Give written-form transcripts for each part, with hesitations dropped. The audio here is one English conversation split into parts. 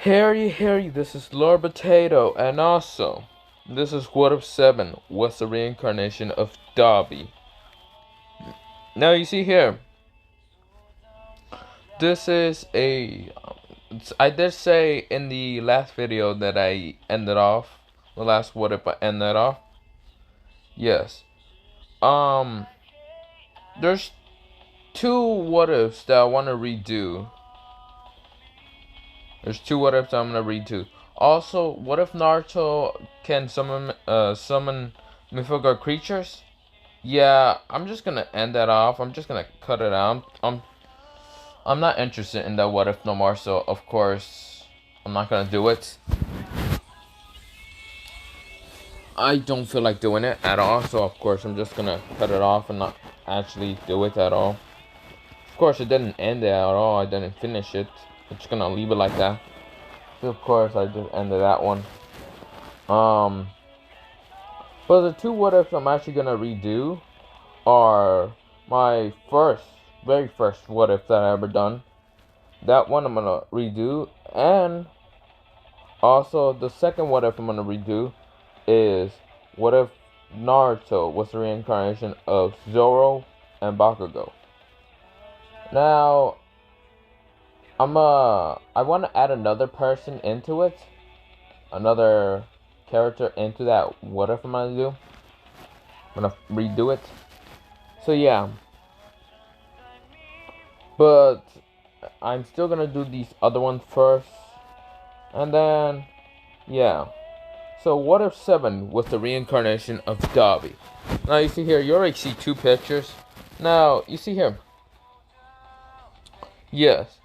Harry, this is Lord Potato, and also, this is What If 7 was the reincarnation of Dabi. Now you see here, this is I did say in the last video that I ended off, the last What If I ended off. Yes. There's two What Ifs that I want to redo. There's two What Ifs I'm gonna redo. Also, what if Naruto can summon mythical creatures? Yeah, I'm just gonna end that off. I'm just gonna cut it out. I'm not interested in that What If no more, so of course I'm not gonna do it. I don't feel like doing it at all, so of course I'm just gonna cut it off and not actually do it at all. Of course it didn't end it at all. I didn't finish it. I'm just gonna leave it like that. So of course I just ended that one. But the two What Ifs I'm actually gonna redo are my very first What If that I ever done. That one I'm gonna redo, and also the second What If I'm gonna redo is what if Naruto was the reincarnation of Zoro and Bakugo. Now, I want to add another person into it, another character into that What If I'm gonna do. I'm gonna redo it. So yeah, but I'm still gonna do these other ones first, and then yeah. So What If 7 was the reincarnation of Dabi. Now you see here, you already see two pictures. Now you see here. Yes,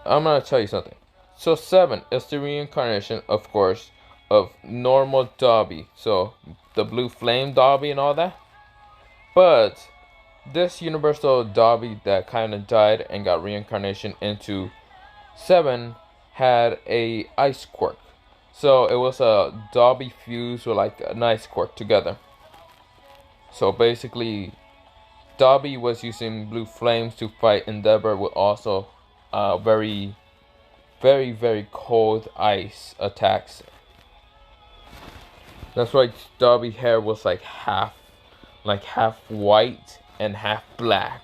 I'm gonna tell you something. So 7 is the reincarnation, of course, of normal Dabi. So the blue flame Dabi and all that. But this universal Dabi that kind of died and got reincarnation into 7 had a ice quirk. So it was a Dabi fused with like an ice quirk together. So basically, Dabi was using blue flames to fight Endeavor with also very, very, very cold ice attacks. That's why Dabi's hair was like half white and half black.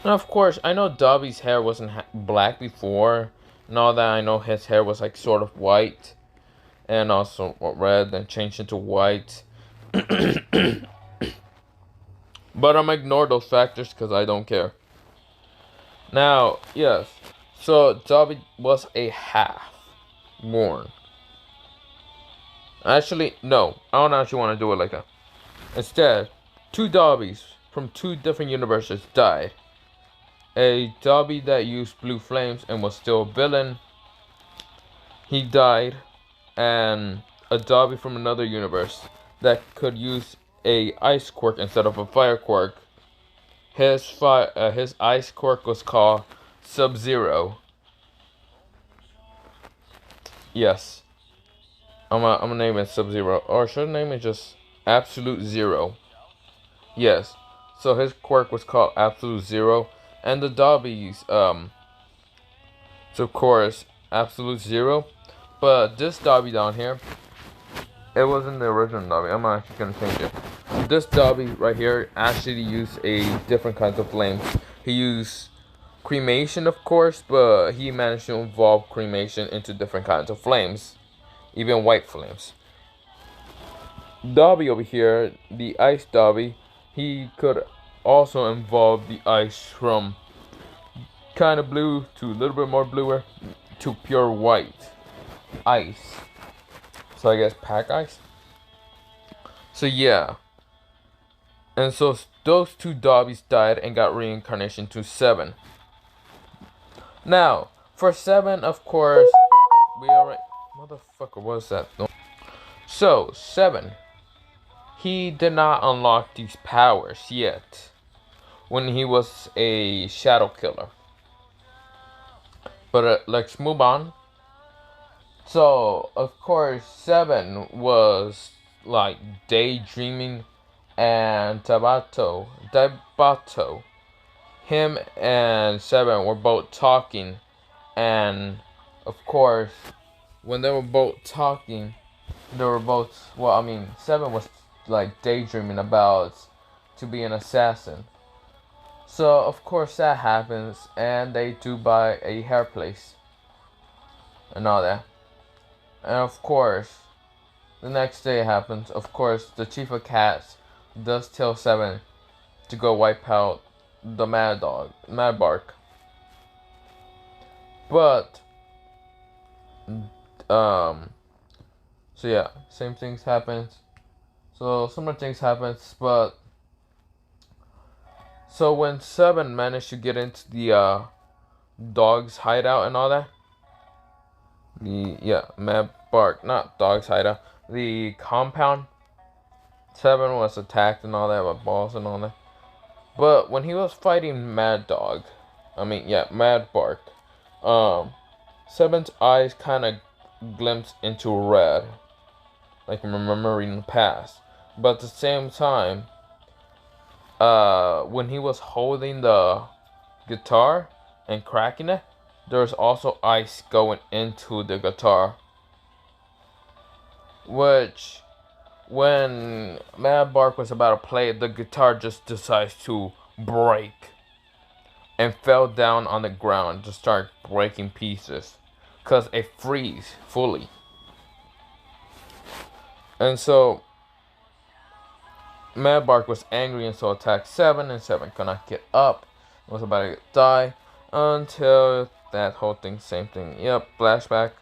And of course, I know Dabi's hair wasn't black before. And all that, I know his hair was like sort of white. And also red, then changed into white. But I'm gonna ignore those factors because I don't care. Now, yes. So, Dabi was a half born. Actually, no. I don't actually want to do it like that. Instead, two Dabis from two different universes died. A Dabi that used blue flames and was still a villain, he died. And a Dabi from another universe that could use a ice quirk instead of a fire quirk. His ice quirk was called Sub-Zero. Yes, I'm gonna name it Sub-Zero, or should I name it just Absolute Zero? Yes. So his quirk was called Absolute Zero, and the Dabi's so of course Absolute Zero. But this Dabi down here, it wasn't the original Dabi. I'm actually gonna change it. This Dabi right here actually used a different kinds of flames. He used cremation, of course, but he managed to evolve cremation into different kinds of flames, even white flames. Dabi over here, the ice Dabi, he could also evolve the ice from kind of blue to a little bit more bluer to pure white ice. So I guess pack ice. So yeah. And so those two Dabis died and got reincarnation to 7. Now, for 7, of course, we already... Motherfucker, what was that? So, 7. He did not unlock these powers yet when he was a shadow killer. But let's move on. So, of course, 7 was like daydreaming, and Dabato, him and 7 were both talking, and of course, when they were both talking, they were both, well, I mean, Seven was like daydreaming about to be an assassin. So of course that happens, and they do buy a hair place and all that. And of course, the next day happens. Of course, the chief of cats does tell Seven to go wipe out the Mad Bark. But so yeah, same things happens. So similar things happens, but so when Seven managed to get into the dog's hideout and all that, Mad Bark, not dog's hideout, the compound, Seven was attacked and all that by balls and all that. But when he was fighting Mad Bark, Seven's eyes kind of glimpsed into red, like remembering the past. But at the same time, when he was holding the guitar and cracking it, there's also ice going into the guitar. Which, when Mad Bark was about to play, the guitar just decides to break and fell down on the ground to start breaking pieces because it freeze fully. And so Mad Bark was angry and so attacked Seven, and Seven could not get up, was about to die until that whole thing, same thing. Yep, flashback.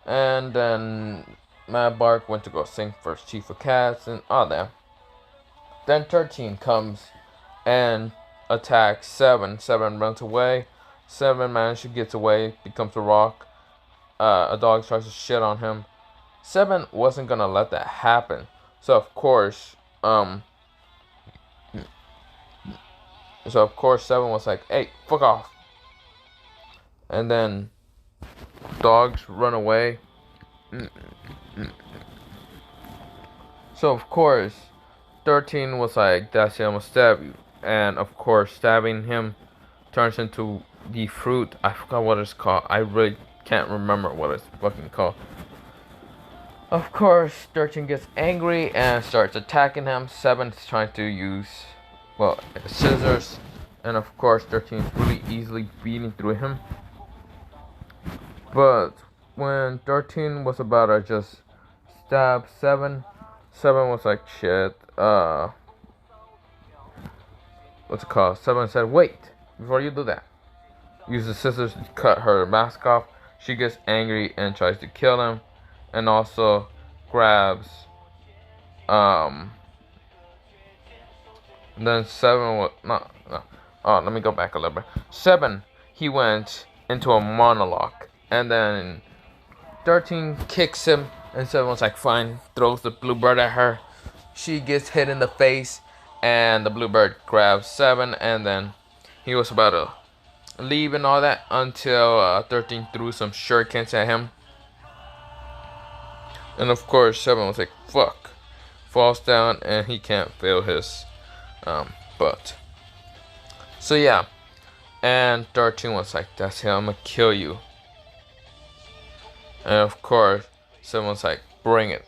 And then Mad Bark went to go sing for Chief of Cats and all that. Then 13 comes and attacks Seven. Seven runs away. Seven manages to get away, becomes a rock. A dog tries to shit on him. Seven wasn't gonna let that happen. So of course, Seven was like, "Hey, fuck off." And then dogs run away. So of course, 13 was like, "That's it, I'm gonna stab you." And of course, stabbing him turns into the fruit. I forgot what it's called. I really can't remember what it's fucking called. Of course, 13 gets angry and starts attacking him. 7's trying to use, scissors. And of course, 13 is really easily beating through him. But when 13 was about to just stab 7, 7 was like, shit, what's it called? 7 said, "Wait, before you do that." Use the scissors to cut her mask off. She gets angry and tries to kill him. And also grabs, then 7 was, no. Oh, let me go back a little bit. 7, he went into a monologue. And then 13 kicks him. And 7 was like, fine, throws the bluebird at her. She gets hit in the face. And the bluebird grabs 7. And then he was about to leave and all that until 13 threw some shurikens at him. And of course, 7 was like, fuck. Falls down and he can't feel his butt. So yeah. And 13 was like, that's it, I'm gonna kill you. And of course, 7 was like, bring it.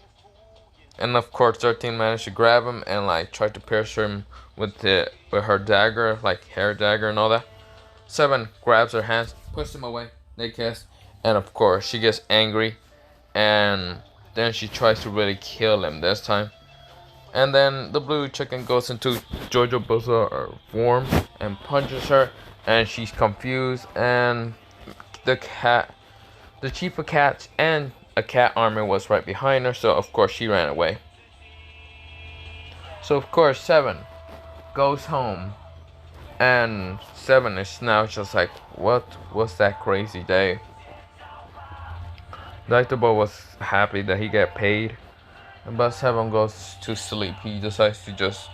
And of course, 13 managed to grab him and like try to pierce him with her dagger, like hair dagger and all that. 7 grabs her hands, pushes him away, they kiss. And of course, she gets angry. And then she tries to really kill him this time. And then the blue chicken goes into Jojo Bizarre form and punches her. And she's confused. And the chief of cats and a cat armor was right behind her. So of course she ran away. So of course 7 goes home. And 7 is now just like, what was that crazy day? Dr. Bo was happy that he got paid. But 7 goes to sleep. He decides to just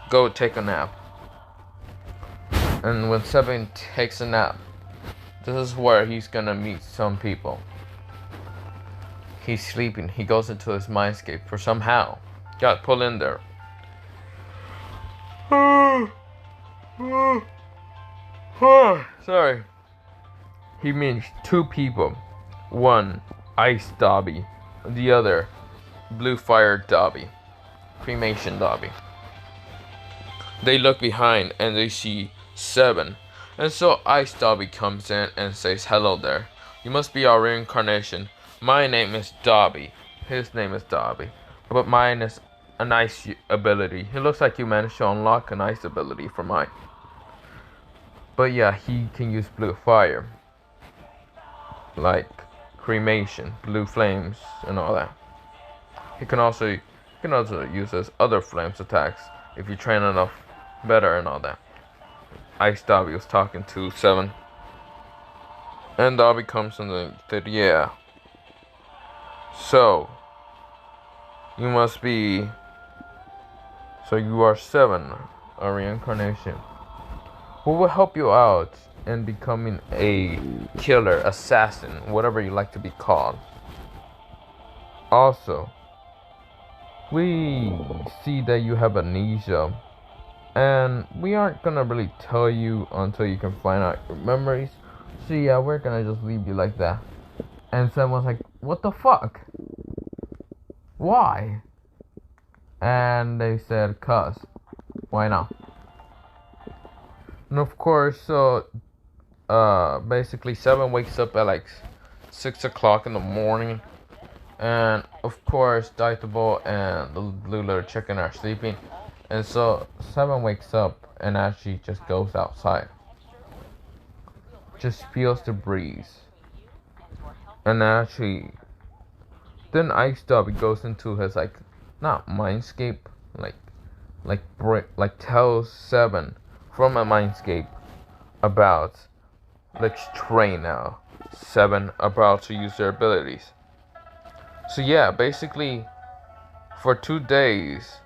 go take a nap. And when 7 takes a nap, this is where he's gonna meet some people. He's sleeping. He goes into his mindscape for somehow got pulled in there. Sorry. He meets 2 people. One, Ice Dabi. The other, Blue Fire Dabi. Cremation Dabi. They look behind and they see 7. And so Ice Dabi comes in and says, "Hello there. You must be our reincarnation. My name is Dabi. His name is Dabi. But mine is an ice ability. It looks like you managed to unlock an ice ability for mine. But yeah, he can use blue fire. Like cremation, blue flames, and all that. He can also use his other flames attacks if you train enough better and all that." Ice Dabi was talking to 7. And Dabi comes in and said, "Yeah. So, you must be... So you are 7, a reincarnation. Who will help you out in becoming a killer, assassin, whatever you like to be called? Also, we see that you have amnesia. And we aren't gonna really tell you until you can find out your memories. So yeah, we're gonna just leave you like that." And someone's like, "What the fuck? Why?" And they said, "Cuz, why not?" And of course, so basically 7 wakes up at like 6 o'clock in the morning. And of course, Daitable and the blue little chicken are sleeping. And so 7 wakes up and actually just goes outside. Just feels the breeze. And actually, then Ice Dabi goes into his like, not mindscape, like tells 7 from a mindscape about, let's train now. 7 about to use their abilities. So yeah, basically for 2 days,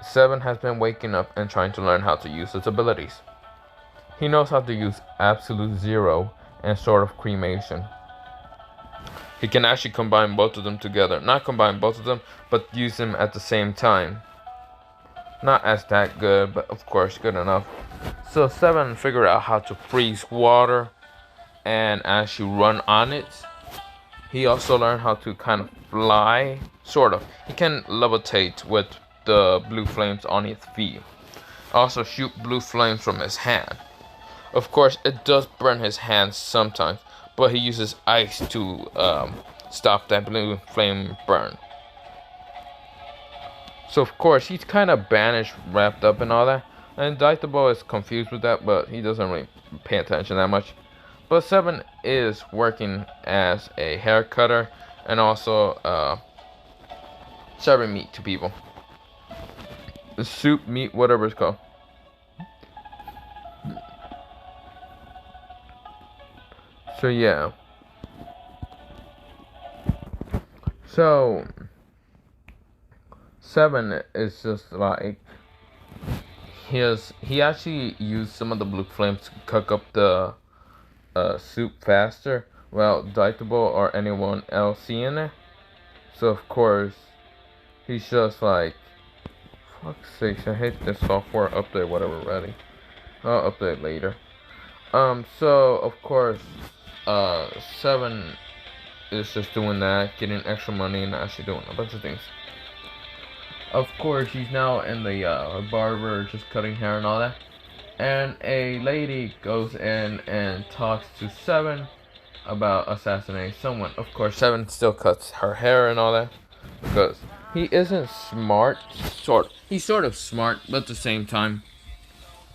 7 has been waking up and trying to learn how to use his abilities. He knows how to use Absolute Zero and Sword of Cremation. He can actually combine both of them together. Not combine both of them, but use them at the same time. Not as that good, but of course good enough. So 7 figured out how to freeze water and actually run on it. He also learned how to kind of fly, sort of. He can levitate with the blue flames on his feet. Also shoot blue flames from his hand. Of course, it does burn his hands sometimes, but he uses ice to stop that blue flame burn. So of course, he's kind of banished, wrapped up and all that. And Daitabo is confused with that, but he doesn't really pay attention that much. But 7 is working as a hair cutter and also serving meat to people. Soup, meat, whatever it's called. So yeah. So 7 is just like he actually used some of the blue flames to cook up the soup faster. Well, Daitable or anyone else seeing it. So of course he's just like, fuck's sake, I hate this software update, whatever, ready. I'll update later. So of course, 7 is just doing that, getting extra money and actually doing a bunch of things. Of course, he's now in the barber, just cutting hair and all that. And a lady goes in and talks to 7 about assassinating someone. Of course, 7 still cuts her hair and all that, because he isn't smart. He's sort of smart, but at the same time,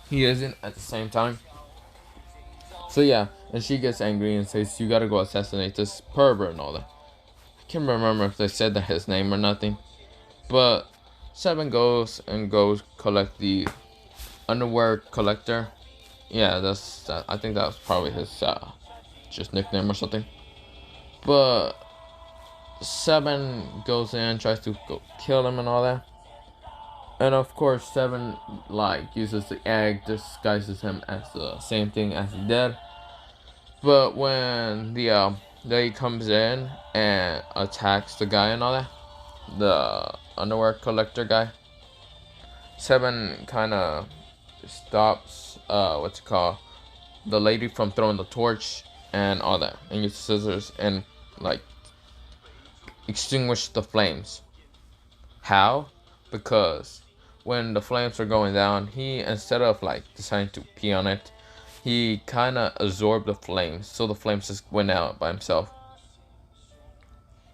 he isn't at the same time. So yeah, and she gets angry and says, "You gotta go assassinate this pervert and all that." I can't remember if they said that his name or nothing. But 7 goes collect the underwear collector. Yeah, I think that was probably his just nickname or something. But 7 goes in, tries to go kill him and all that. And of course 7 uses the egg, disguises him as the same thing as he did. But when the lady comes in and attacks the guy and all that, the underwear collector guy, 7 kind of stops the lady from throwing the torch and all that, and uses scissors and like extinguish the flames. How? Because when the flames were going down, he, instead of like deciding to pee on it, he kind of absorbed the flames, so the flames just went out by himself,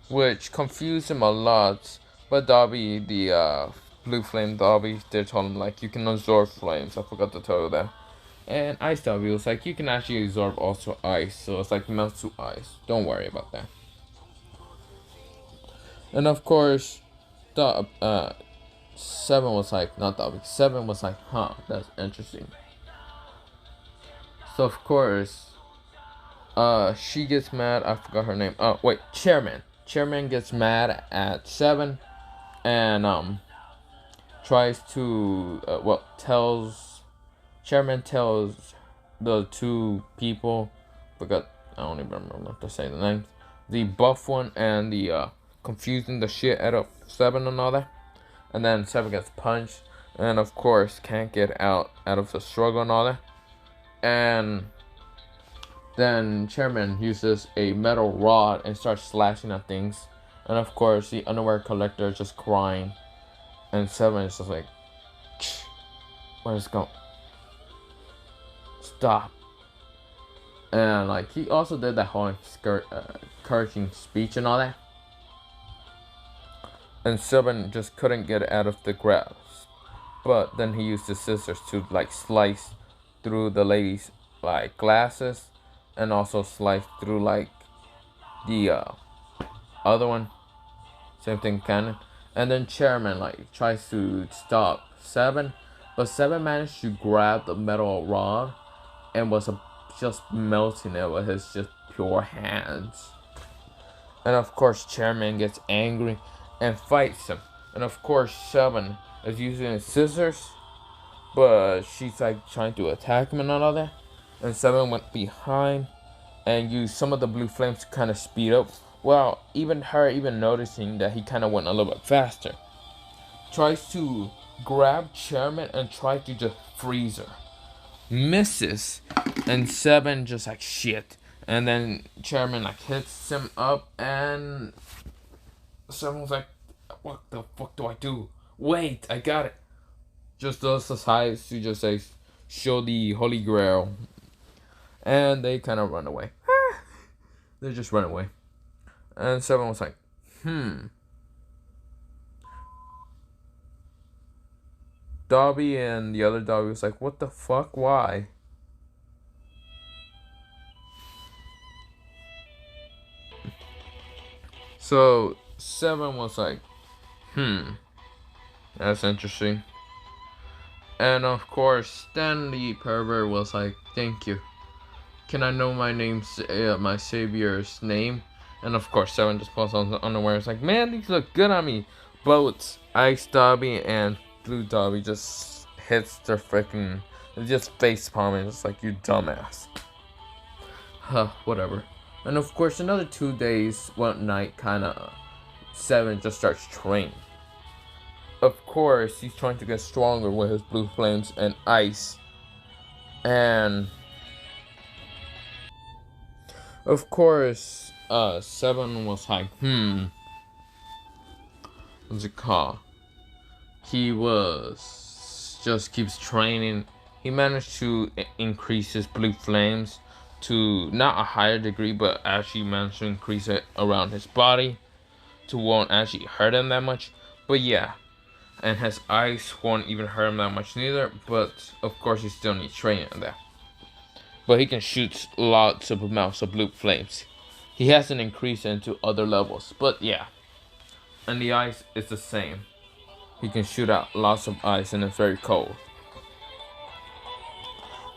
which confused him a lot. But Dabi, the blue flame Dabi, they told him like you can absorb flames. I forgot to tell you that. And Ice Dabi was like you can actually absorb also ice, so it's like melts to ice. Don't worry about that. And of course, the Seven was like, not Dabi. Seven was like, huh, that's interesting. So of course, she gets mad. I forgot her name. Oh wait, Chairman. Chairman gets mad at Seven, and tries to tells Chairman tells the two people, forgot, I don't even remember what to say the names, the buff one and the confusing the shit out of Seven and all that. And then Seven gets punched, and of course can't get out of the struggle and all that. And then Chairman uses a metal rod and starts slashing at things. And of course the underwear collector is just crying, and Seven is just like, where's it going? Stop. And like he also did that whole encouraging speech and all that. And Seven just couldn't get out of the grasp. But then he used his scissors to like slice through the lady's like glasses, and also slice through like the other one. Same thing, cannon. And then Chairman like tries to stop Seven, but Seven managed to grab the metal rod and was just melting it with his just pure hands. And of course Chairman gets angry and fights him. And of course Seven is using his scissors, but she's like trying to attack him and all that. And Seven went behind and used some of the blue flames to kind of speed up. Well, even her noticing that he kind of went a little bit faster. Tries to grab Chairman and try to just freeze her. Misses, and Seven just like shit. And then Chairman like hits him up, and Seven was like, what the fuck do I do? Wait, I got it. Just does the size to just say, show the Holy Grail. And they kind of run away. They just run away. And Seven was like, Dabi and the other Dabi was like, what the fuck? Why? So Seven was like, that's interesting. And of course, then the pervert was like, thank you. Can I know my savior's name? And of course, Seven just pulls on the underwear. It's like, man, these look good on me. Both Ice Dabi and Blue Dabi just hits their freaking, just face palming. It's like, you dumbass. Huh, whatever. And of course, another 2 days, one night, Seven just starts training. Of course, he's trying to get stronger with his blue flames and ice. And of course, Seven was like, what's it called? He just keeps training. He managed to increase his blue flames to not a higher degree, but actually managed to increase it around his body to won't actually hurt him that much. But yeah, and his ice won't even hurt him that much neither. But of course, he still needs training on that. But he can shoot lots of amounts of blue flames. He hasn't increased into other levels, but yeah. And the ice is the same. He can shoot out lots of ice, and it's very cold.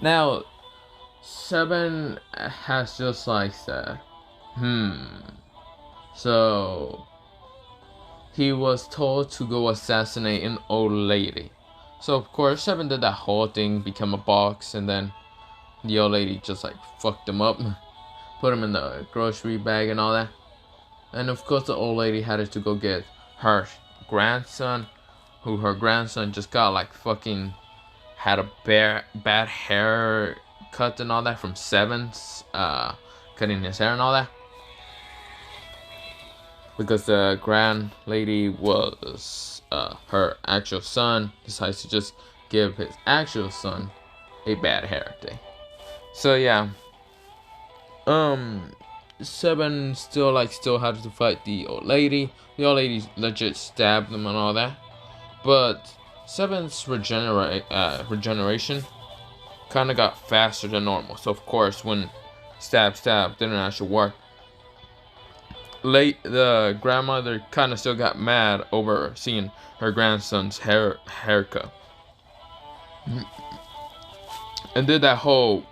Now, Seven has just like said, so he was told to go assassinate an old lady. So of course, Seven did that whole thing, become a box, and then the old lady just like fucked him up, put him in the grocery bag and all that. And of course the old lady had to go get her grandson, who her grandson just got like fucking had a bad hair cut and all that from Seven's cutting his hair and all that. because the grand lady was her actual son, decides to just give his actual son a bad hair day. So yeah, um, Seven still had to fight the old lady. The old lady legit stabbed him and all that, but Seven's regeneration kind of got faster than normal. So of course, when stab didn't actually work, the grandmother kind of still got mad over seeing her grandson's haircut, and did that whole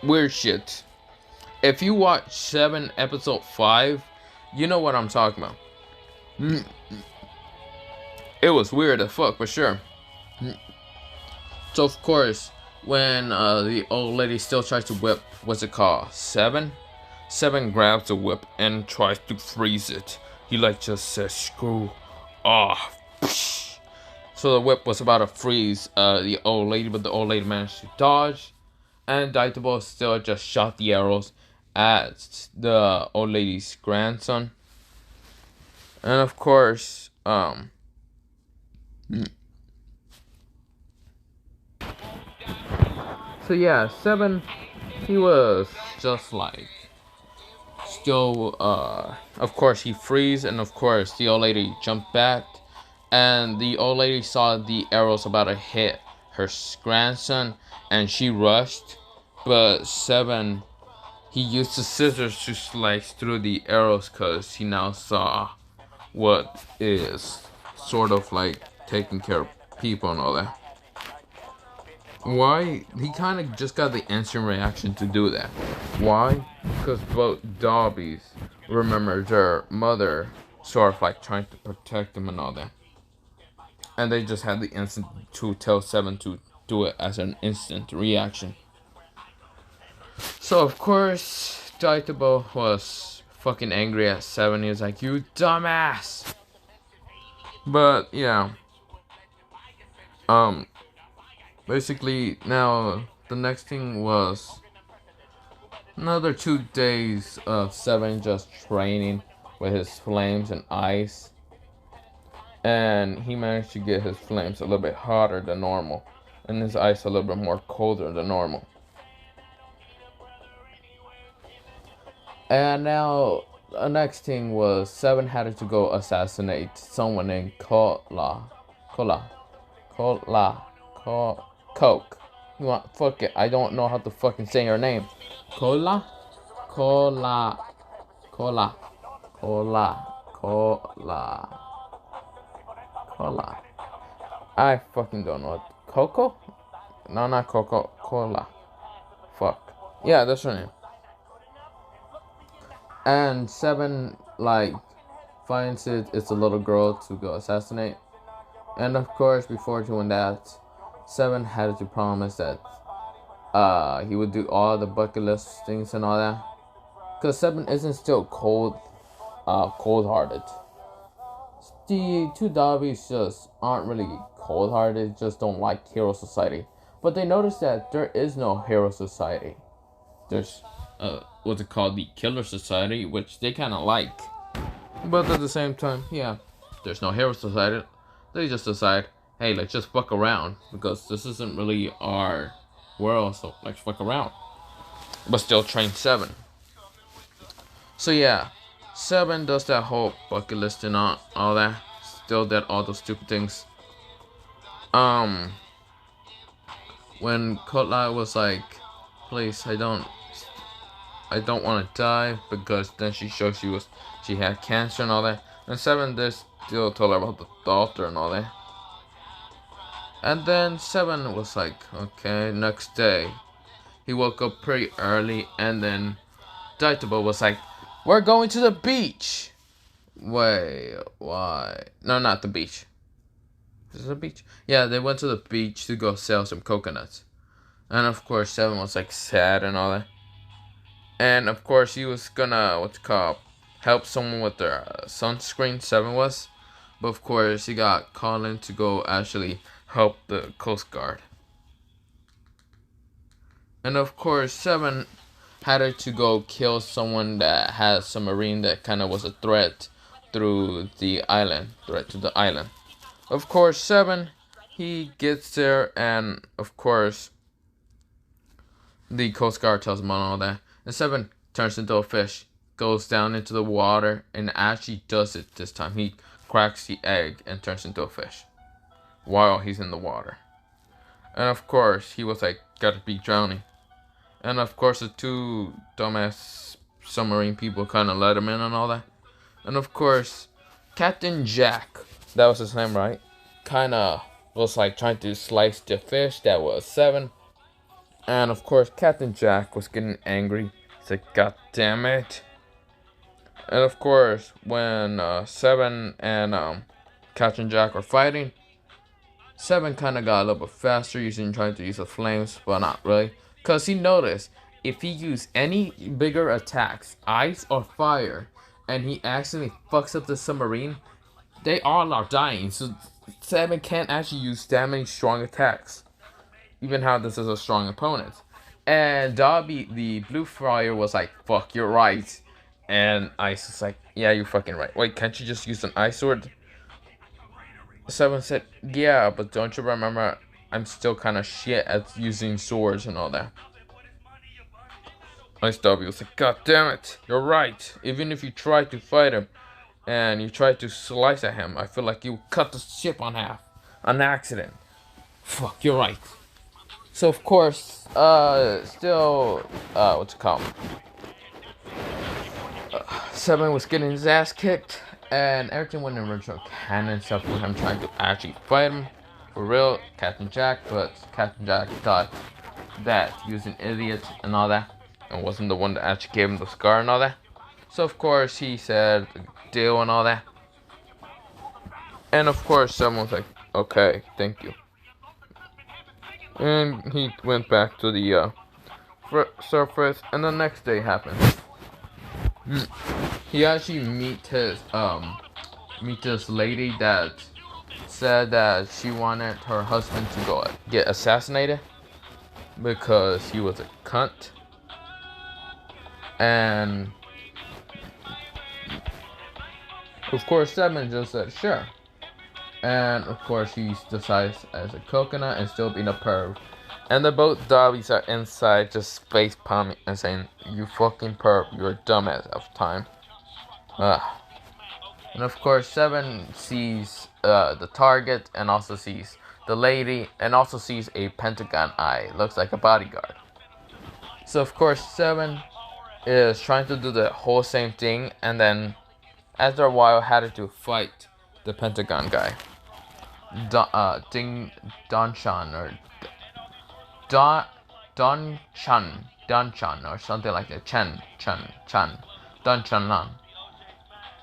weird shit. If you watch 7 episode 5, you know what I'm talking about. It was weird as fuck for sure. So of course, when the old lady still tries to whip, what's it called, Seven grabs the whip and tries to freeze it. He just says screw off. So the whip was about to freeze the old lady, but the old lady managed to dodge, and Daitabo still just shot the arrows at the old lady's grandson. And of course, so yeah, Seven, he was just still, of course he freeze, and of course the old lady jumped back, and the old lady saw the arrows about to hit her grandson, and she rushed, but Seven, he used the scissors to slice through the arrows because he now saw what is sort of taking care of people and all that. Why? He kind of just got the instant reaction to do that. Why? Because both Dabis remember their mother sort of trying to protect them and all that. And they just had the instant to tell Seven to do it as an instant reaction. So of course, Daitabo was fucking angry at Seven. He was like, "You dumbass!" But yeah, basically now the next thing was another 2 days of Seven just training with his flames and ice, and he managed to get his flames a little bit hotter than normal, and his ice a little bit more colder than normal. And now the next thing was Seven had to go assassinate someone named Coke. You want, fuck it, I don't know how to fucking say her name. Cola. I fucking don't know. Coco? No, not Coco. Cola. Fuck. Yeah, that's her name. And Seven, finds it's a little girl to go assassinate. And of course, before doing that, Seven had to promise that he would do all the bucket list things and all that. Because Seven isn't still cold-hearted. The two Dabis just aren't really cold-hearted, just don't like hero society. But they notice that there is no hero society. There's what's it called, the killer society, which they kind of like. But at the same time, yeah, there's no hero society. They just decide, hey, let's just fuck around, because this isn't really our world, so let's fuck around. But still train Seven. So yeah, Seven does that whole bucket list and all that. Still did all those stupid things. When Kotla was like, please, I don't want to die, because then she showed she had cancer and all that. And Seven just still told her about the doctor and all that. And then Seven was like, okay, next day. He woke up pretty early, and then Daitabo was like, we're going to the beach. Wait, why? No, not the beach. Is it a beach? Yeah, they went to the beach to go sell some coconuts. And of course, Seven was sad and all that. And of course, he was gonna, help someone with their sunscreen, Seven was. But of course, he got called in to go actually help the Coast Guard. And of course, Seven had to go kill someone that had a submarine that kind of was a threat through the island, threat to the island. Of course, 7, he gets there, and of course, the Coast Guard tells him all that. And 7 turns into a fish, goes down into the water, and actually does it this time. He cracks the egg and turns into a fish while he's in the water. And of course, he was like, gotta be drowning. And of course, the 2 dumbass submarine people kind of let him in and all that. And of course, Captain Jack, that was his name, right? Kind of was like trying to slice the fish that was 7. And of course, Captain Jack was getting angry. He's like, God damn it. And of course, when 7 and Captain Jack were fighting, 7 kind of got a little bit faster trying to use the flames, but not really. Because he noticed, if he used any bigger attacks, ice or fire, and he accidentally fucks up the submarine, they all are dying. So 7 can't actually use that many strong attacks, even how this is a strong opponent. And Dabi, the blue friar, was like, fuck, you're right. And Ice is like, yeah, you're fucking right. Wait, can't you just use an ice sword? 7 said, yeah, but don't you remember, I'm still kind of shit at using swords and all that. Ice Dabi was like, God damn it, you're right. Even if you try to fight him and you try to slice at him, I feel like you cut the ship on half. On accident. Fuck, you're right. So of course, what's it called? 7 was getting his ass kicked, and everything went in original canon stuff for him trying to actually fight him for real, Captain Jack. But Captain Jack thought that he was an idiot and all that, and wasn't the one that actually gave him the scar and all that. So of course he said deal and all that, and of course someone was like, okay, thank you. And he went back to the surface, and the next day happened. He actually meet this lady that said that she wanted her husband to go get assassinated because he was a cunt. And of course 7 just said sure. And of course he decides as a coconut and still being a perv. And the both Dabis are inside just face palming and saying, you fucking perv, you're a dumbass of time. And of course 7 sees the target and also sees the lady and also sees a pentagon eye. Looks like a bodyguard. So of course 7 is trying to do the whole same thing, and then after a while had to fight the pentagon guy. Don Chan or Don Chan or something like that. Chan Don Chan Lan.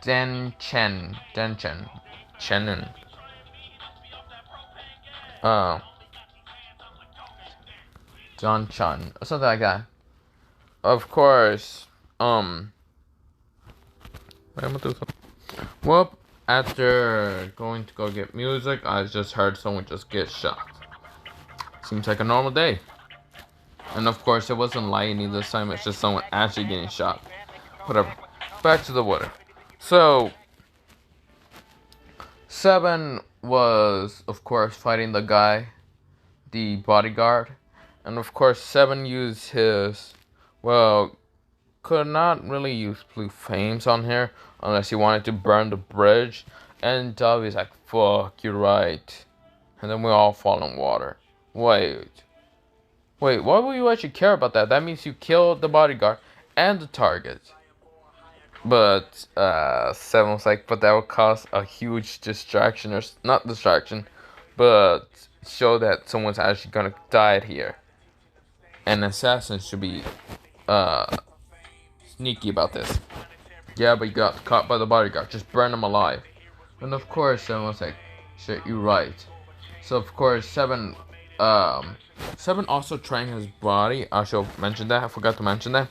Den Chen Chenin. Don Chan or something like that. Of course, well, after going to go get music, I just heard someone just get shot. Seems like a normal day. And of course, it wasn't lightning this time, it's just someone actually getting shot. Whatever. Back to the water. So, 7 was, of course, fighting the guy, the bodyguard. And of course, 7 used his, could not really use blue flames on here unless he wanted to burn the bridge. And Dabi's like, fuck, you're right. And then we all fall in water. Wait, why would you actually care about that? That means you killed the bodyguard and the target. But 7 was like, but that would cause a huge distraction, or not distraction, but show that someone's actually gonna die here. And assassins should be sneaky about this. Yeah, but you got caught by the bodyguard. Just burn him alive. And of course, 7 was like, shit, you're right. So of course, 7 also trained his body. I should mention that. I forgot to mention that.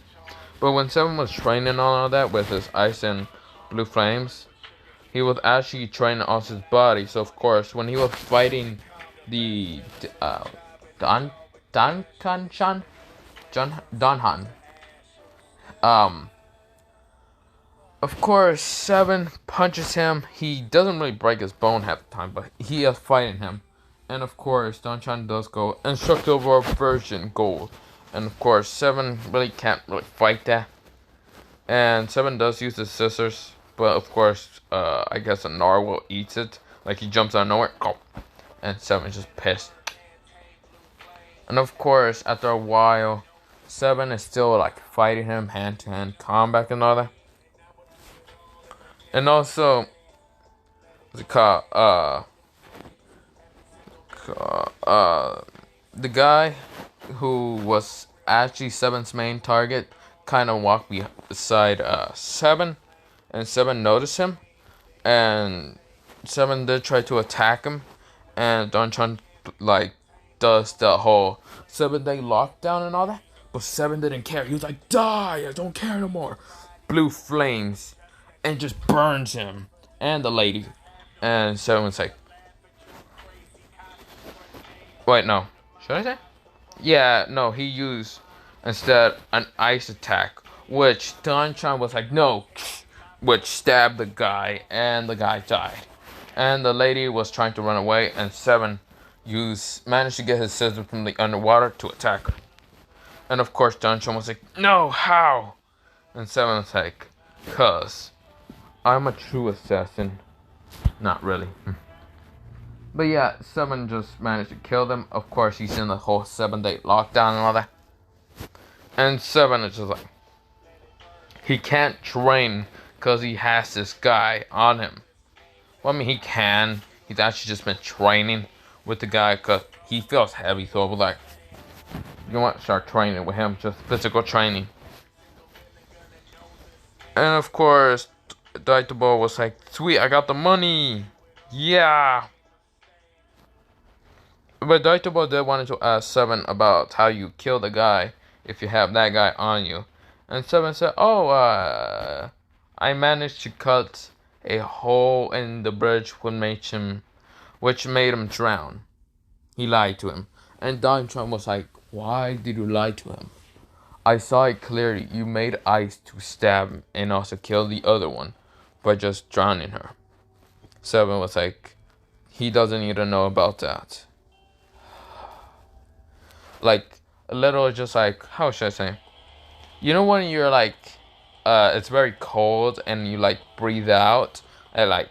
But when 7 was training all of that with his ice and blue flames, he was actually training also his body. So of course, when he was fighting the Donhan, Of course, 7 punches him. He doesn't really break his bone half the time, but he is fighting him. And of course, Don-chan does go instructor version gold. And of course, 7 really can't really fight that. And 7 does use the scissors, but of course, I guess a narwhal eats it. Like he jumps out of nowhere, go, and 7 is just pissed. And of course, after a while, 7 is still like fighting him hand-to-hand combat and all that. And also, what's it called? The guy who was actually 7's main target kind of walked beside 7, and 7 noticed him, and 7 did try to attack him, and Don-chan like does the whole 7-day lockdown and all that, but 7 didn't care. He was like, die, I don't care no more. Blue flames and just burns him and the lady, and 7 was like, wait, no, should I say? Yeah, no, he used instead an ice attack, which Don-chan was like, no, which stabbed the guy, and the guy died. And the lady was trying to run away, and 7 managed to get his scissors from the underwater to attack her. And of course, Don-chan was like, no, how? And 7 was like, cause I'm a true assassin. Not really. But yeah, 7 just managed to kill them. Of course, he's in the whole 7-day lockdown and all that. And 7 is just like, he can't train because he has this guy on him. Well, I mean, he can. He's actually just been training with the guy because he feels heavy. So I was like, you want to start training with him, just physical training. And of course, Daito was like, sweet, I got the money. Yeah. But Daito did wanted to ask 7 about how you kill the guy if you have that guy on you. And 7 said, oh, I managed to cut a hole in the bridge which made him drown. He lied to him. And Don-chan was like, why did you lie to him? I saw it clearly. You made ice to stab him and also kill the other one by just drowning her. 7 was like, he doesn't need to know about that. Like, a little just like, how should I say? You know when you're like, it's very cold and you like breathe out and like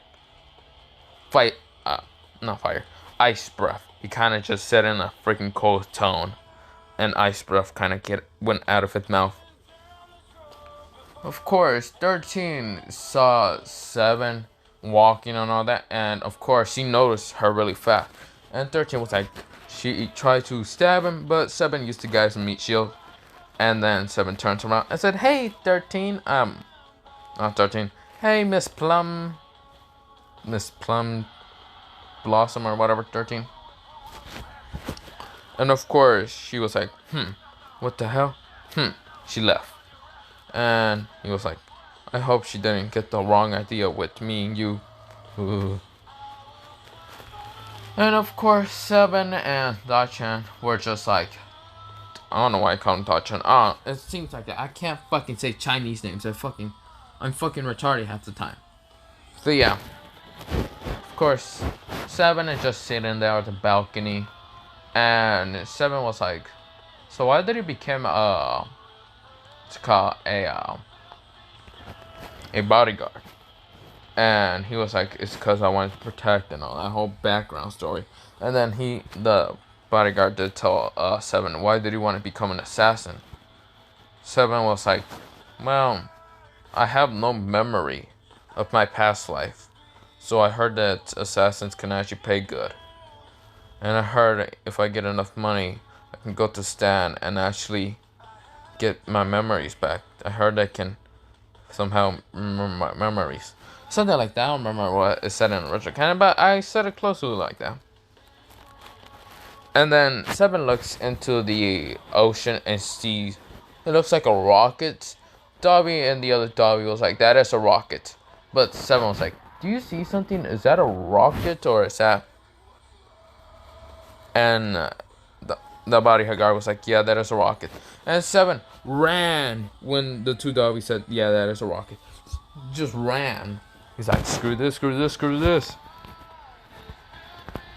ice breath. He kind of just said in a freaking cold tone, and ice breath kind of went out of his mouth. Of course, 13 saw 7 walking and all that, and of course she noticed her really fast. And 13 was like, she tried to stab him, but 7 used the guy's meat shield. And then 7 turns around and said, hey, 13, not 13, hey, Miss Plum Blossom or whatever, 13. And of course, she was like, what the hell? She left. And he was like, I hope she didn't get the wrong idea with me and you. Ooh. And of course, 7 and Da-chan were just like, I don't know why I call him Da-chan. It seems like that. I can't fucking say Chinese names. I'm fucking retarded half the time. So yeah. Of course, 7 is just sitting there at the balcony. And 7 was like, so why did he become a bodyguard? And he was like, it's because I wanted to protect and all that whole background story. And then the bodyguard did tell 7, why did he want to become an assassin? 7 was like, well, I have no memory of my past life. So I heard that assassins can actually pay good. And I heard if I get enough money, I can go to Stan and actually get my memories back. I heard I can somehow remember my memories. Something like that. I don't remember what it said in the original canon, but I said it closely like that. And then 7 looks into the ocean and sees it looks like a rocket. Dabi and the other Dabi was like, that is a rocket. But 7 was like, do you see something? Is that a rocket or is that? And the bodyguard was like, yeah, that is a rocket. And 7 ran when the two Dobbies said, yeah, that is a rocket. Just ran. He's like, screw this, screw this, screw this.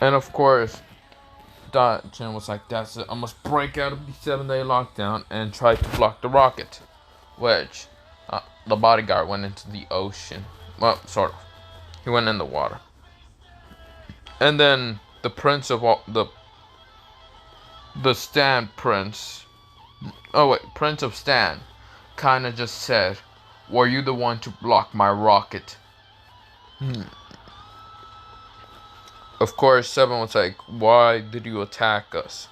And of course, Chen was like, that's it, I must break out of the 7-day lockdown and try to block the rocket. Which, the bodyguard went into the ocean. Well, sort of. He went in the water. And then the prince of all, the Stan prince, Prince of Stan, kinda just said, were you the one to block my rocket? Of course, 7 was like, why did you attack us?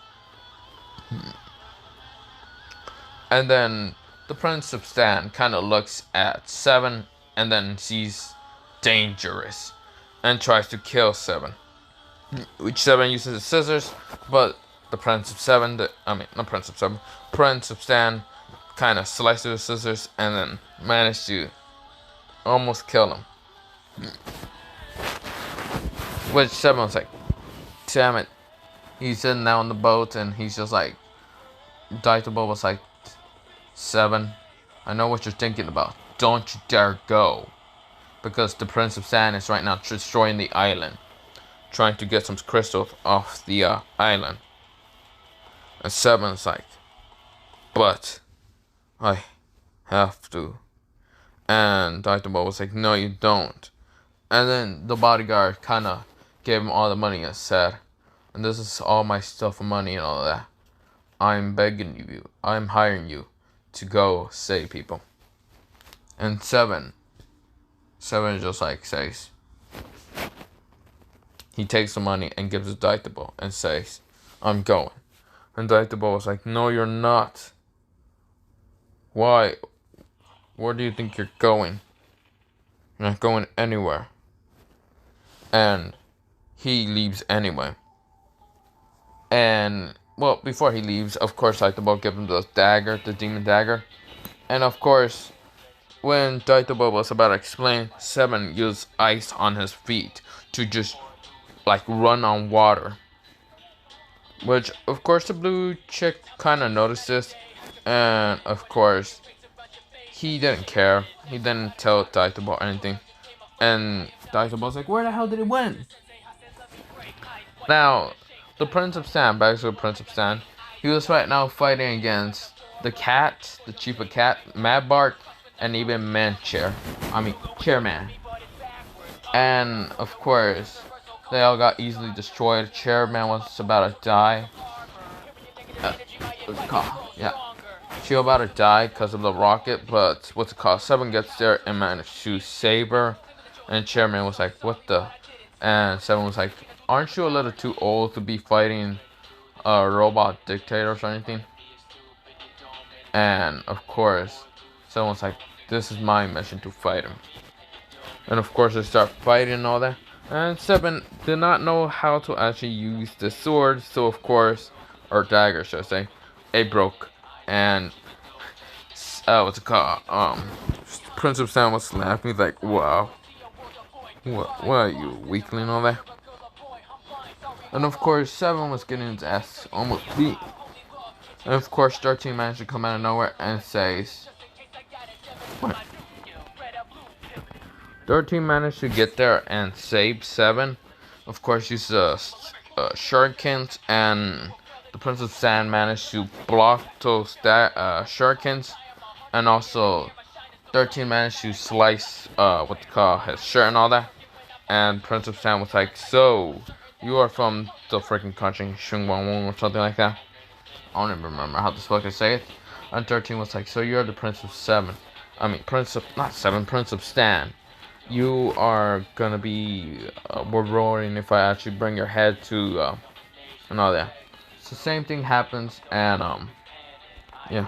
And then the Prince of Stan kind of looks at 7 and then sees dangerous and tries to kill 7. Which 7 uses his scissors, but the Prince of 7, not Prince of 7, Prince of Stan kind of slices with scissors and then managed to almost kill him. Which 7 was like, damn it. He's sitting down on the boat and he's just like, Daitabo was like, 7, I know what you're thinking about. Don't you dare go. Because the Prince of Sand is right now destroying the island. Trying to get some crystals off the island. And 7's like, but I have to. And Daitabo was like, no you don't. And then the bodyguard kind of gave him all the money and said, and this is all my stuff and money and all of that. I'm begging you, I'm hiring you to go save people. And 7 just like says, he takes the money and gives it to Daitabo and says, I'm going. And Daitabo was like, no you're not. Why? Where do you think you're going? You're not going anywhere. And he leaves anyway. And, well, before he leaves, of course, Daitabo gives him the dagger, the demon dagger. And, of course, when Daitabo was about to explain, 7 used ice on his feet to just, like, run on water. Which, of course, the blue chick kind of noticed this. And, of course, he didn't care. He didn't tell Daitabo anything. And Daitabo was like, where the hell did he win? Now, the Prince of Sand, back to the Prince of Sand, he was right now fighting against the cat, the chief of cat, Mad Bart, and even Chairman. And, of course, they all got easily destroyed. Chairman was about to die. She was about to die because of the rocket, but what's it called? 7 gets there and managed to save her. And Chairman was like, what the? And 7 was like, aren't you a little too old to be fighting robot dictators or anything? And of course, 7 was like, this is my mission to fight him. And of course, they start fighting and all that. And 7 did not know how to actually use the sword, so of course, or dagger, should I say, it broke. And what's it called? Prince of Sand was laughing. He's like, wow. What are you, weakling and all that? And of course, 7 was getting his ass almost beat. And of course, 13 managed to come out of nowhere and says, what? 13 managed to get there and save 7. Of course, uses shurikens, and the Prince of Sand managed to block those shurikens. And also, 13 managed to slice his shirt and all that. And Prince of Sand was like, so, you are from the freaking country, Shungwang or something like that. I don't even remember how the fuck I say it. And 13 was like, so you're the Prince of Prince of Stan. You are gonna be roaring if I actually bring your head to, and all that. So same thing happens, and, yeah.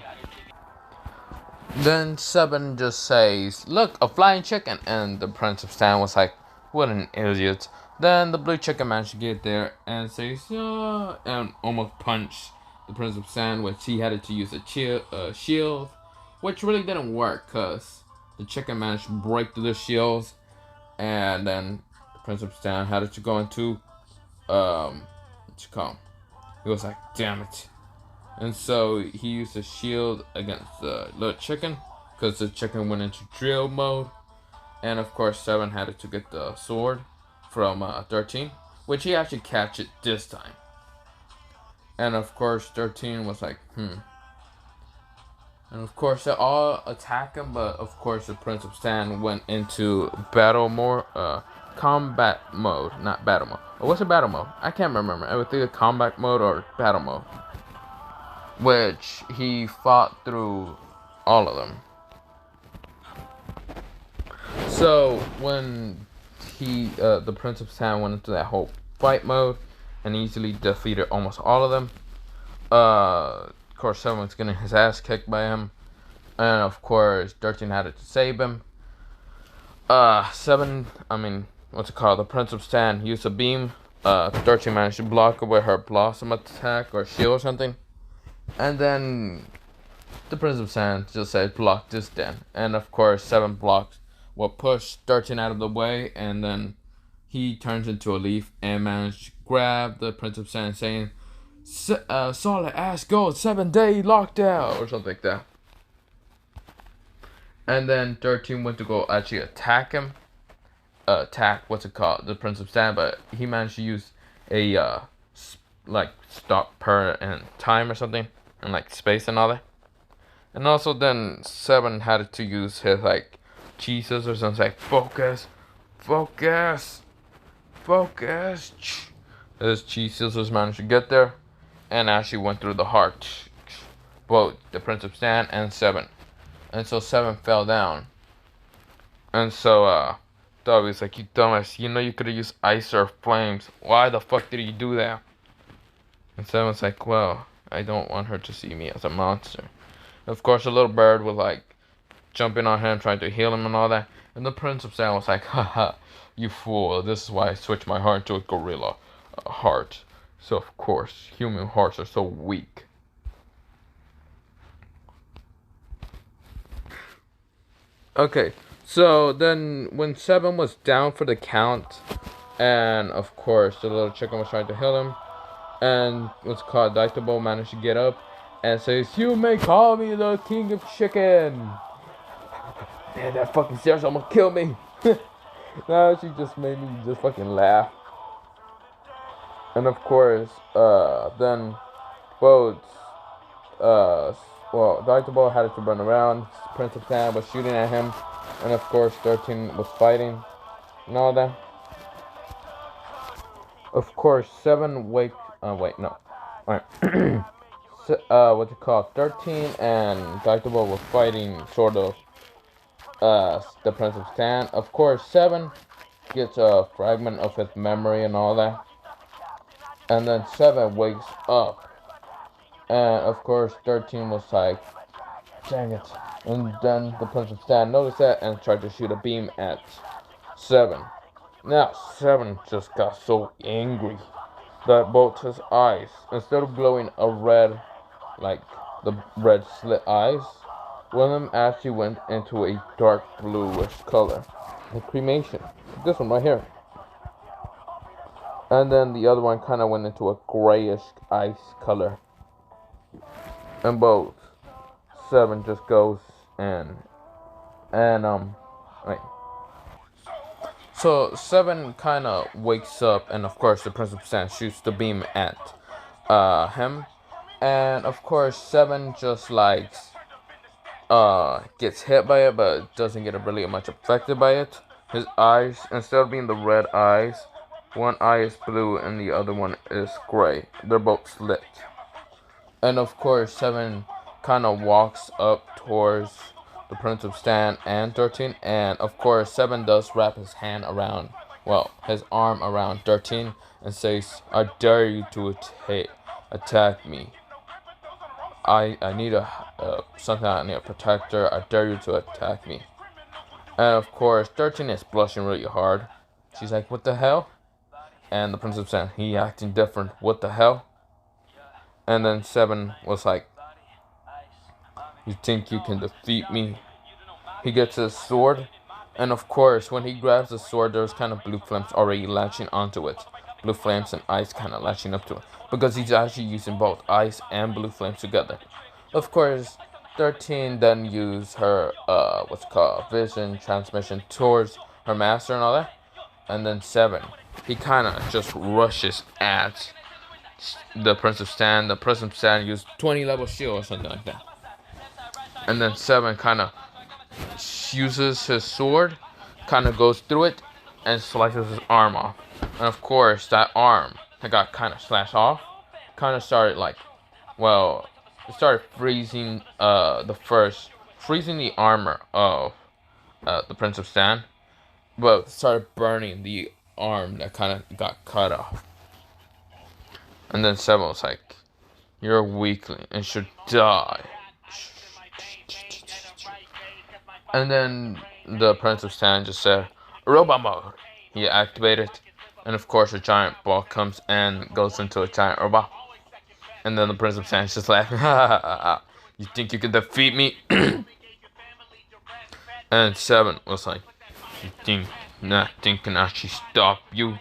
Then 7 just says, look, a flying chicken. And the Prince of Stan was like, what an idiot. Then the blue chicken managed to get there and says, and almost punched the Prince of Sand, which he had to use a shield, which really didn't work because the chicken managed to break through the shields. And then the Prince of Sand had to go into, he was like, damn it. And so he used a shield against the little chicken, because the chicken went into drill mode. And of course 7 had to get the sword from 13, which he actually catch it this time. And of course 13 was like, And of course they all attack him, but of course the Prince of Sand went into combat mode, not battle mode. Or what's a battle mode? I can't remember. I would think combat mode or battle mode, which he fought through all of them. So when the Prince of Sand went into that whole fight mode and easily defeated almost all of them. Of course, 7 was getting his ass kicked by him, and of course 13 had to save him. 7, the Prince of Sand used a beam. 13 managed to block it with her blossom attack or shield or something, and then the Prince of Sand just said, block this then. And of course 7 blocks will push 13 out of the way, and then he turns into a leaf and manages to grab the Prince of Sand, saying, solid ass gold, 7-day lockdown, or something like that. And then 13 went to go actually attack him. The Prince of Sand, but he managed to use a, stop per and time or something, and space and all that. And also then 7 had to use his cheese or something, focus. His cheese scissors managed to get there and actually went through the heart, both the Prince of Sand and 7. And so 7 fell down. And so Dabi's like, you dumbass, you could have used ice or flames. Why the fuck did you do that? And 7's like, well, I don't want her to see me as a monster. Of course, a little bird was jumping on him, trying to heal him and all that. And the Prince of Sand was like, haha, you fool. This is why I switched my heart to a gorilla heart. So, of course, human hearts are so weak. Okay, so then when 7 was down for the count, and of course, the little chicken was trying to heal him, and what's called Daitabo managed to get up and says, you may call me the king of chicken. Man, that fucking stairs almost killed me. No, she just made me just fucking laugh. And of course, then both, Daitabo had to run around. Prince of Sand was shooting at him, and of course 13 was fighting and all that. Of course 7 wait, no. Alright. 13 and Daitabo were fighting sort of the Prince of Sand. Of course 7 gets a fragment of his memory and all that. And then 7 wakes up. And of course 13 was like, dang it. And then the Prince of Sand noticed that and tried to shoot a beam at 7. Now 7 just got so angry that both his eyes, instead of glowing a red, like the red slit eyes, one of them actually went into a dark bluish color, like cremation. This one right here. And then the other one kind of went into a grayish ice color. And both 7 just goes right. So 7 kind of wakes up, and of course the Prince of Sand shoots the beam at him, and of course 7 just gets hit by it, but doesn't get really much affected by it. His eyes, instead of being the red eyes, one eye is blue and the other one is gray. They're both slit. And of course 7 kind of walks up towards the Prince of Sand and 13, and of course 7 does wrap his his arm around 13 and says, I dare you to attack me. I need I need a protector. I dare you to attack me. And of course 13 is blushing really hard. She's like, what the hell? And the Prince of Sand, he acting different, what the hell? And then 7 was like, you think you can defeat me? He gets his sword, and of course, when he grabs the sword, there's kind of blue flames already latching onto it. blue flames and ice kind of latching up to it, because he's actually using both ice and blue flames together. Of course, 13 then use her what's it called, vision transmission towards her master and all that. And then 7, he kind of just rushes at the Prince of Sand. The Prince of Sand used 20 level shield or something like that. And then 7 kind of uses his sword, kind of goes through it, and slices his arm off. And of course, that arm that got kind of slashed off, kind of started like, well, it started freezing freezing the armor of the Prince of Sand, but started burning the arm that kind of got cut off. And then 7 was like, "You're a weakling and should die." And then the Prince of Sand just said, "Robot mode." He activated, and of course a giant ball comes and goes into a giant robot. And then the Prince of Sand is just laughing, "Ha ha ha ha! You think you can defeat me?" And 7 was like, "You think nothing can actually stop you?"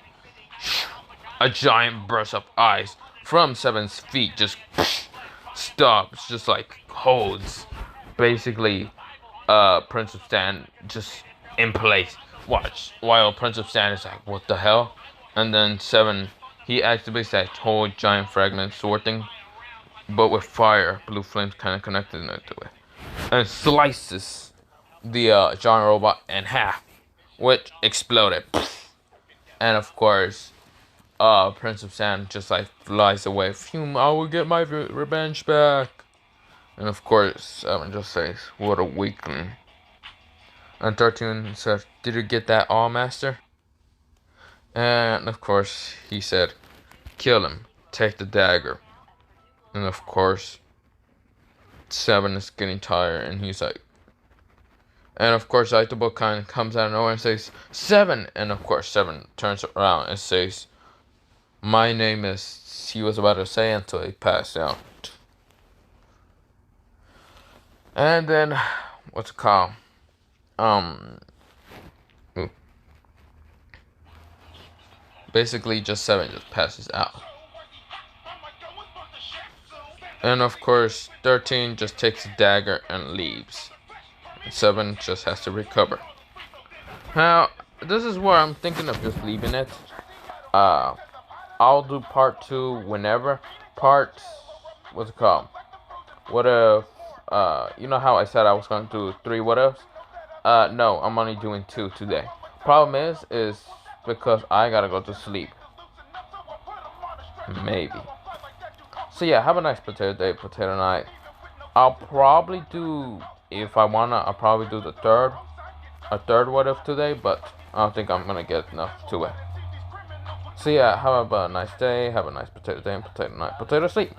A giant burst of ice from 7's feet just stops, just like holds, basically, Prince of Sand just in place. Watch, while Prince of Sand is like, "What the hell?" And then 7, he activates that whole giant fragment sword thing, but with fire, blue flames kind of connected into it, and slices the giant robot in half, which exploded. And of course, Prince of Sand just like flies away. Phew, I will get my revenge back. And of course, 7 just says, "What a weakling." And 13 says, "Did you get that, all master?" And of course, he said, "Kill him. Take the dagger." And of course, 7 is getting tired, and he's like, and of course, Aitabo kind of comes out of nowhere and says, "7!" And of course, 7 turns around and says, "My name is," he was about to say until he passed out. And then, what's it called? Basically, just 7 just passes out. And of course, 13 just takes a dagger and leaves. 7 just has to recover. Now, this is where I'm thinking of just leaving it. I'll do part 2 whenever. What's it called? What if, you know how I said I was going to do 3 what ifs? No, I'm only doing 2 today. Problem is because I gotta go to sleep. Maybe. So yeah, have a nice potato day, potato night. I'll probably do, if I wanna, I'll probably do a third what if today, but I don't think I'm gonna get enough to it. So yeah, have a nice day, have a nice potato day and potato night, potato sleep.